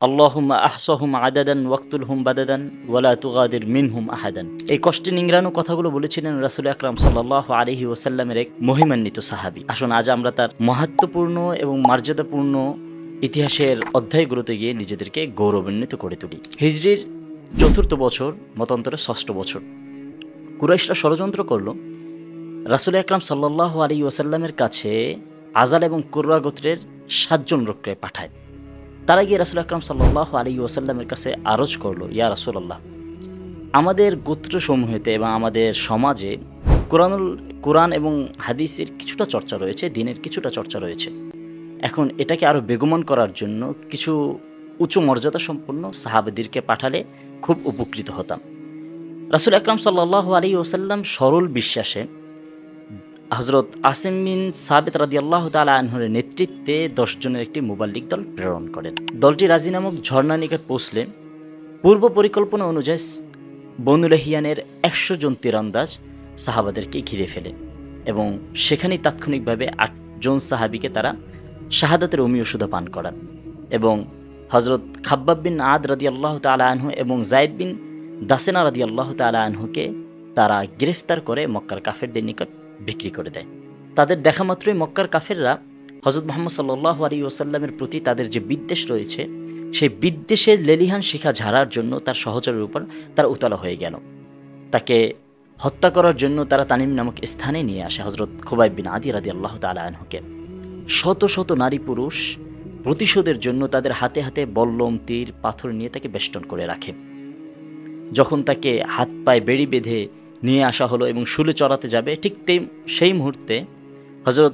আল্লাহুম্মা আহসাহুম আদাদান ওয়াকতুলহুম বাদাদান ওয়ালা তুগাদির মিনহুম আহাদান। এই কষ্টে নিংড়ানো কথাগুলো বলেছিলেন রাসূল আকরাম সাল্লাল্লাহু আলাইহি ওয়াসাল্লামের এক মহিমান্বিত সাহাবী। আসুন আজ আমরা তার মাহাত্ম্যপূর্ণ এবং মর্যাদাপূর্ণ ইতিহাসের অধ্যায়গুলোতে গিয়ে নিজেদেরকে গৌরবান্বিত করে তুলি। হিজরির ৪র্থ বছর, মতান্তরে ৬ষ্ঠ বছর, কুরাইশরা ষড়যন্ত্র করল রাসূল আকরাম সাল্লাল্লাহু আলাইহি ওয়াসাল্লামের কাছে আযাল এবং কুররা গোত্রের ৭ জন লোককে পাঠায়। তারা গিয়ে রাসূল আকরাম সাল্লাল্লাহু আলাইহি ওয়াসাল্লামের কাছে আরজ করলো, ইয়া রাসূলুল্লাহ, আমাদের গোত্রসমূহেতে এবং আমাদের সমাজে কোরআন এবং হাদিসের কিছুটা চর্চা রয়েছে, দ্বীনের কিছুটা চর্চা রয়েছে। এখন এটাকে আরও বেগমন করার জন্য কিছু উচ্চ মর্যাদা সম্পন্ন সাহাবাদেরকে পাঠালে খুব উপকৃত হতাম। রাসূল আকরাম সাল্লাল্লাহু আলাইহি ওয়াসাল্লাম সরল বিশ্বাসে হযরত আসিম বিন সাবিত রাদিয়াল্লাহু তাআলা আনহুর নেতৃত্বে 10 জনের একটি মুবাল্লিগ দল প্রেরণ করেন। দলটি রাজি নামক ঝর্ণা নিকট পৌঁছলে পূর্ব পরিকল্পনা অনুযায়ী বনু লাহিয়ানের 100 জন তীরন্দাজ সাহাবাদেরকে ঘিরে ফেলে এবং সেখানেই তাৎক্ষণিকভাবে 8 জন সাহাবীকে তারা শাহাদাতের অমিওষুধ পান করান এবং হযরত খাব্বাব বিন আদ রাদিয়াল্লাহু তাআলা আনহু এবং যায়েদ বিন দাসেনা রাদিয়াল্লাহু তাআলা আনহুকে তারা গ্রেফতার করে মক্কার কাফেরদের নিকট বিক্রি করে দেয়। তাদের দেখা মাত্রই মক্কার কাফেররা হযরত মুহাম্মদ সাল্লাল্লাহু আলাইহি ওয়াসাল্লামের প্রতি তাদের যে বিদ্বেষ রয়েছে, সেই বিদ্বেষের লেলিহান শিখা ঝাড়ার জন্য তার সহচরের উপর তারা উতলা হয়ে গেল। তাকে হত্যা করার জন্য তারা তানিম নামক স্থানে নিয়ে আসে হযরত খুবাইব বিন আদি রাদিয়াল্লাহু তাআলা আনহুকে। শত শত নারী পুরুষ প্রতিশোধের জন্য তাদের হাতে হাতে বল্লম, তীর, পাথর নিয়ে তাকে বেষ্টন করে রাখে। যখন তাকে হাত পায়ে বেড়ি বেঁধে নিয়ে আসা হলো এবং শুলে চড়াতে যাবে, ঠিক সেই মুহূর্তে হযরত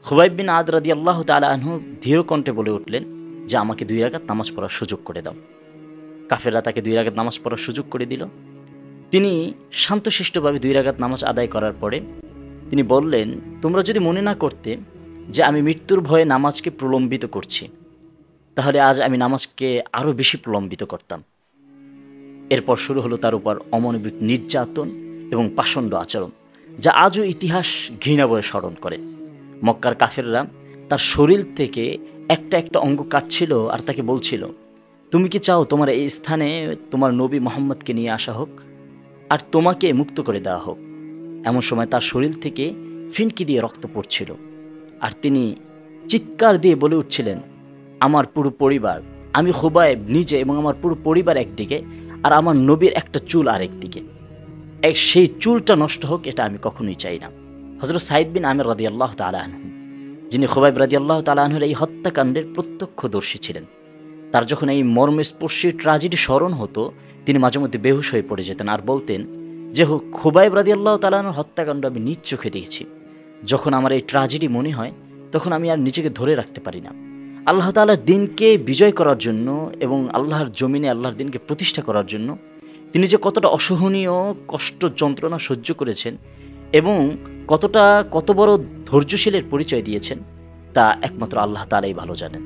খুবাইব বিন আদ রাদিয়াল্লাহু তাআলা আনহু ধীর কণ্ঠে বলে উঠলেন যে আমাকে 2 রাকাত নামাজ পড়ার সুযোগ করে দাও। কাফেররা তাকে 2 রাকাত নামাজ পড়ার সুযোগ করে দিল। তিনি শান্তশিষ্টভাবে 2 রাকাত নামাজ আদায় করার পরে তিনি বললেন, তোমরা যদি মনে না করতে যে আমি মৃত্যুর ভয়ে নামাজকে প্রলম্বিত করছি, তাহলে আজ আমি নামাজকে আরও বেশি প্রলম্বিত করতাম। এরপর শুরু হলো তার উপর অমানবিক নির্যাতন এবং পাষণ্ড আচরণ, যা আজও ইতিহাস ঘৃণা বয়ে স্মরণ করে। মক্কার কাফেররা তার শরীর থেকে একটা একটা অঙ্গ কাটছিল আর তাকে বলছিল, তুমি কি চাও তোমার এই স্থানে তোমার নবী মুহাম্মদকে নিয়ে আসা হোক আর তোমাকে মুক্ত করে দেওয়া হোক? এমন সময় তার শরীর থেকে ফিনকি দিয়ে রক্ত পড়ছিল আর তিনি চিৎকার দিয়ে বলে উঠছিলেন, আমার পুরো পরিবার, আমি খুবাইব নিজে এবং আমার পুরো পরিবার একদিকে আর আমার নবীর একটা চুল আরেক দিকে, সেই চুলটা নষ্ট হোক, এটা আমি কখনোই চাই না। হযরত সাঈদ বিন আমির রাদিয়াল্লাহু তাআলা আনহু, যিনি খুবাইব রাদিয়াল্লাহু তাআলা আনহুর এই হত্যাকাণ্ডের প্রত্যক্ষদর্শী ছিলেন, তার যখন এই মর্মস্পর্শী ট্র্যাজেডি স্মরণ হতো, তিনি মাঝে মধ্যে বেহুশ হয়ে পড়ে যেতেন আর বলতেন যে খুবাইব রাদিয়াল্লাহু তাআলা আনহুর হত্যাকাণ্ড আমি নিজ চোখে দেখেছি। যখন আমার এই ট্র্যাজেডি মনে হয়, তখন আমি আর নিজেকে ধরে রাখতে পারি না। আল্লাহ তাআলার দিনকে বিজয় করার জন্য এবং আল্লাহর জমিনে আল্লাহর দিনকে প্রতিষ্ঠা করার জন্য তিনি যে কতটা অসহনীয় কষ্ট যন্ত্রণা সহ্য করেছেন এবং কত বড় ধৈর্যশীলের পরিচয় দিয়েছেন, তা একমাত্র আল্লাহ তাআলাই ভালো জানেন।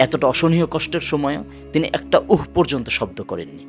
এতটা অসহনীয় কষ্টের সময়ও তিনি একটা পর্যন্ত শব্দ করেননি।